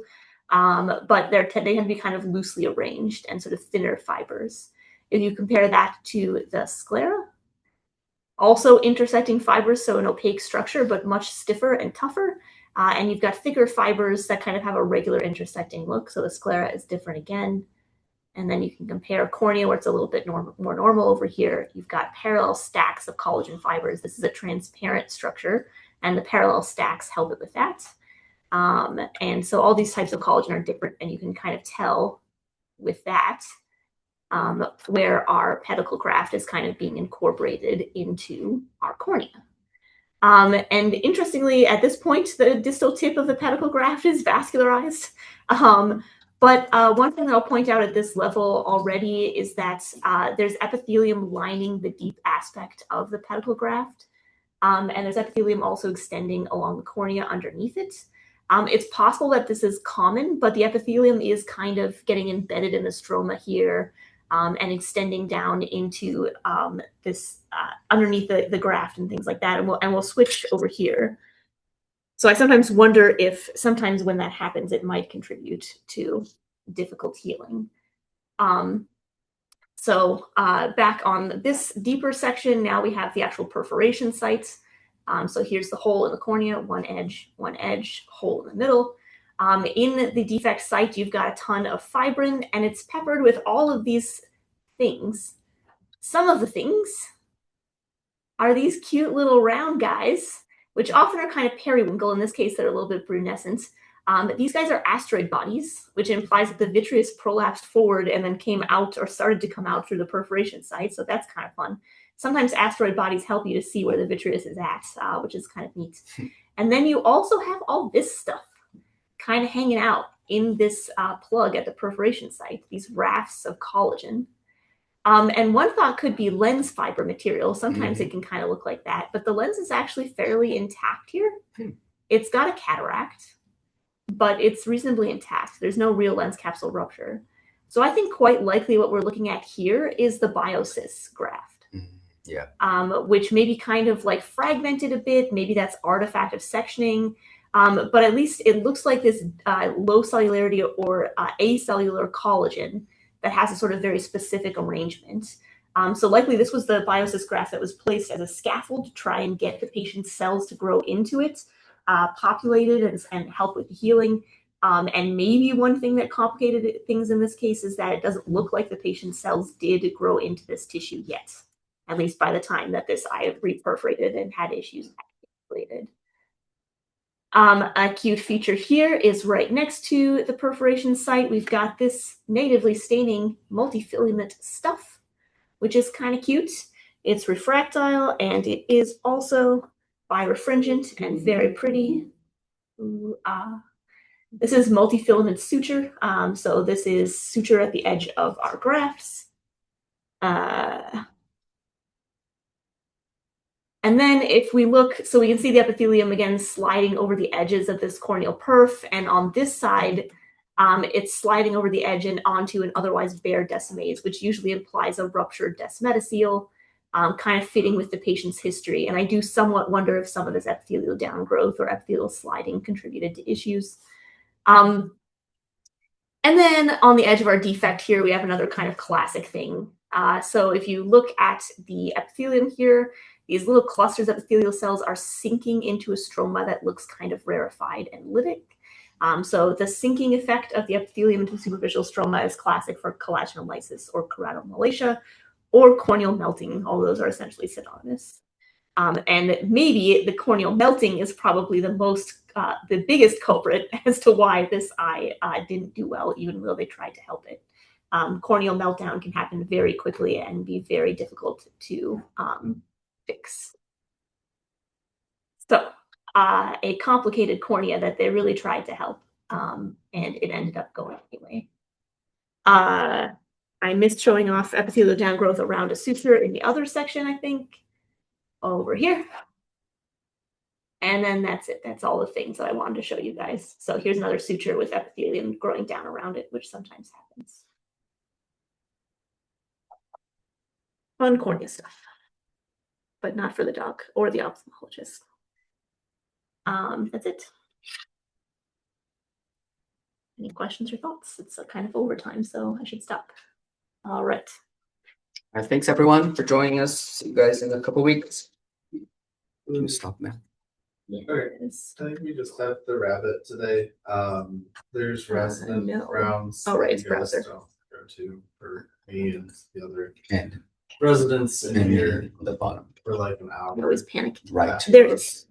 but they tend to be kind of loosely arranged and sort of thinner fibers. If you compare that to the sclera, also intersecting fibers, so an opaque structure, but much stiffer and tougher. And you've got thicker fibers that kind of have a regular intersecting look. So the sclera is different again. And then you can compare cornea, where it's a little bit more normal over here. You've got parallel stacks of collagen fibers. This is a transparent structure, and the parallel stacks help it with that. And so all these types of collagen are different, and you can kind of tell with that where our pedicle graft is kind of being incorporated into our cornea. And interestingly, at this point, the distal tip of the pedicle graft is vascularized. But one thing that I'll point out at this level already is that there's epithelium lining the deep aspect of the pedicle graft. And there's epithelium also extending along the cornea underneath it. It's possible that this is common, but the epithelium is kind of getting embedded in the stroma here and extending down into this underneath the graft and things like that. And we'll switch over here. So I sometimes wonder if sometimes when that happens, it might contribute to difficult healing. So back on this deeper section, now we have the actual perforation sites. So here's the hole in the cornea, one edge, hole in the middle. In the defect site, you've got a ton of fibrin, and it's peppered with all of these things. Some of the things are these cute little round guys, which often are kind of periwinkle. In this case, they're a little bit brunescent. These guys are asteroid bodies, which implies that the vitreous prolapsed forward and then came out or started to come out through the perforation site. So that's kind of fun. Sometimes asteroid bodies help you to see where the vitreous is at, which is kind of neat. And then you also have all this stuff kind of hanging out in this plug at the perforation site, these rafts of collagen. And one thought could be lens fiber material. Sometimes it can kind of look like that, but the lens is actually fairly intact here. It's got a cataract, but it's reasonably intact. There's no real lens capsule rupture. So I think quite likely what we're looking at here is the biocyst graft. Which may be kind of like fragmented a bit. Maybe that's artifact of sectioning. But at least it looks like this low cellularity or acellular collagen that has a sort of very specific arrangement. So likely this was the biocyst graft that was placed as a scaffold to try and get the patient's cells to grow into it, populated and help with the healing. And maybe one thing that complicated things in this case is that it doesn't look like the patient's cells did grow into this tissue yet, at least by the time that this eye reperforated and had issues activated. A cute feature here is right next to the perforation site, we've got this natively staining multifilament stuff, which is kind of cute. It's refractile and it is also birefringent and very pretty. This is multifilament suture. So this is suture at the edge of our grafts. And then if we look, so we can see the epithelium again sliding over the edges of this corneal perf. And on this side, it's sliding over the edge and onto an otherwise bare descemes, which usually implies a ruptured descemetocele, kind of fitting with the patient's history. And I do somewhat wonder if some of this epithelial downgrowth or epithelial sliding contributed to issues. And then on the edge of our defect here, we have another kind of classic thing. So if you look at the epithelium here, these little clusters of epithelial cells are sinking into a stroma that looks kind of rarefied and lytic. So the sinking effect of the epithelium into the superficial stroma is classic for collagenolysis or keratomalacia or corneal melting. All those are essentially synonymous. And maybe the corneal melting is probably the biggest culprit as to why this eye didn't do well, even though they tried to help it. Corneal meltdown can happen very quickly and be very difficult to fix. So a complicated cornea that they really tried to help, and it ended up going anyway. I missed showing off epithelial downgrowth around a suture in the other section, I think, over here. And then that's it. That's all the things that I wanted to show you guys. So here's another suture with epithelium growing down around it, which sometimes happens. Fun cornea stuff, but not for the dog or the ophthalmologist. That's it. Any questions or thoughts? It's a kind of overtime, so I should stop. All right. Thanks everyone for joining us. See you guys in a couple weeks. Stop, man. Yeah. Alright. I think we just have the rabbit today. There's resident no. rounds. Oh, right, it's you guys browser. don't go to for me and the other And residents in here on the bottom. for like an hour. I'm always panicking. Right. There it is.